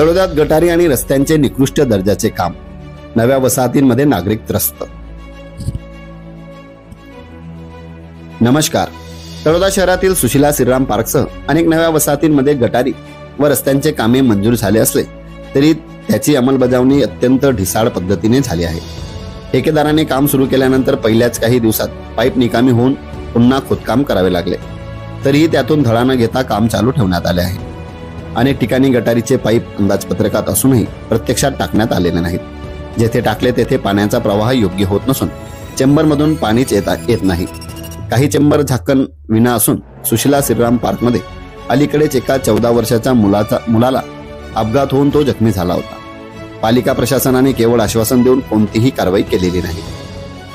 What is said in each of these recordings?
तळोद्यात गटारी आणि रस्त्यांचे निकृष्ट दर्जाचे काम, नव्या वसाहतींमध्ये नागरिक त्रस्त। नमस्कार। तळोदा शहरातील सुशीला श्रीराम पार्कसह अनेक नव्या वसाहतींमध्ये गटारी व रस्त्यांचे कामे मंजूर झाले असले तरी त्याची अंमलबजावणी अत्यंत ढिसाळ पद्धतीने झाली आहे। ठेकेदाराने काम सुरू केल्यानंतर पहिल्याच काही दिवसात पाईप निकामी होऊन पुन्हा खोदकाम करावे लागले, तरीही त्यातून धडा न घेता काम चालू ठेवण्यात आले आहे। अनेक ठिकाणी गटारीचे पाईप अंदाजपत्रकात असूनही प्रत्यक्षात टाकण्यात आलेले नाहीत। जेथे टाकले तेथे पाण्याचा प्रवाह योग्य होत नसून चेंबरमधून पाणीच येत नाही। काही चेंबर झाकण विना असून सुशीला श्रीराम पार्कमध्ये अलीकडेच एका 14 वर्षाच्या मुलाला अपघात होऊन तो जखमी झाला होता। पालिका प्रशासनाने केवळ आश्वासन देऊन कोणतीही कारवाई केलेली नाही।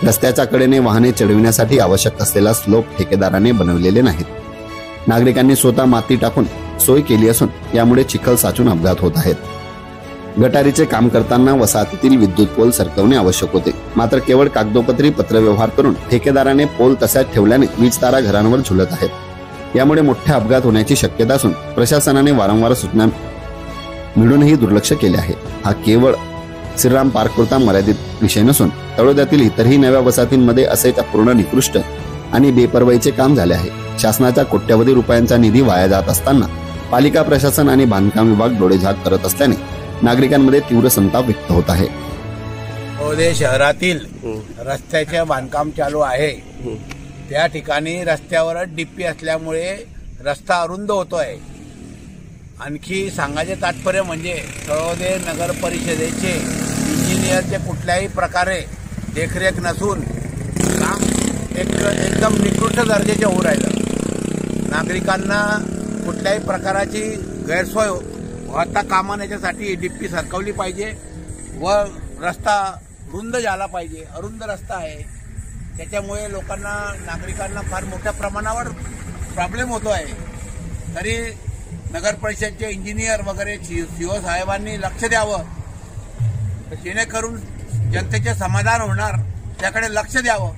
रस्त्याच्या कडेने वाहने चढविण्यासाठी आवश्यक असलेला स्लोप ठेकेदाराने बनवलेले नाहीत। नागरिकांनी स्वतः माती टाकून सोय केली असून यामुळे चिखल साचून अपघात होत आहेत। गटारीचे काम करताना वसाहतीतील विद्युत पोल सरकवणे आवश्यक होते, मात्र केवळ कागदोपत्री पत्रव्यवहार करून ठेकेदाराने पोल तसाच ठेवल्याने वीज तारा घरांवर झुलत आहेत। यामुळे मोठे अपघात होण्याची शक्यता असून प्रशासनाने वारंवार सूचना मिळूनही दुर्लक्ष केले आहे। हा केवळ श्रीराम पार्क पुरता मर्यादित विषय नसून तळोद्यातील इतरही नव्या वसाहतींमध्ये असेच अपूर्ण, निकृष्ट आणि बेपर्वाईचे काम झाले आहे। शासनाचा कोट्यवधी रुपयांचा निधी वाया जात असताना पालिका प्रशासन आणि बांधकाम विभाग डोळेझाक करत असल्याने नागरिकांमध्ये तीव्र संताप व्यक्त होत आहे। तळोदा शहरातील रस्त्याचे बांधकाम चालू आहे, त्या ठिकाणी रस्त्यावरच डिप्पी असल्यामुळे रस्ता अरुंद होतोय। आणखी सांगायचे तात्पर्य म्हणजे तळोदा नगर परिषदेचे इंजिनियरचे कुठल्याही प्रकारे देखरेख नसून काम एकदम निकृष्ट दर्जाचे होऊ राहिलं। नागरिकांना कुठल्याही प्रकारची गैरसोय होता कामा याच्यासाठी डिप्पी सरकवली पाहिजे व रस्ता रुंद झाला पाहिजे। अरुंद रस्ता आहे, त्याच्यामुळे लोकांना, नागरिकांना फार मोठ्या प्रमाणावर प्रॉब्लेम होतो आहे। तरी नगर परिषदचे इंजिनियर वगैरे सीओ साहेबांनी लक्ष द्यावं, जेणेकरून जनतेचे समाधान होणार, त्याकडे लक्ष द्यावं।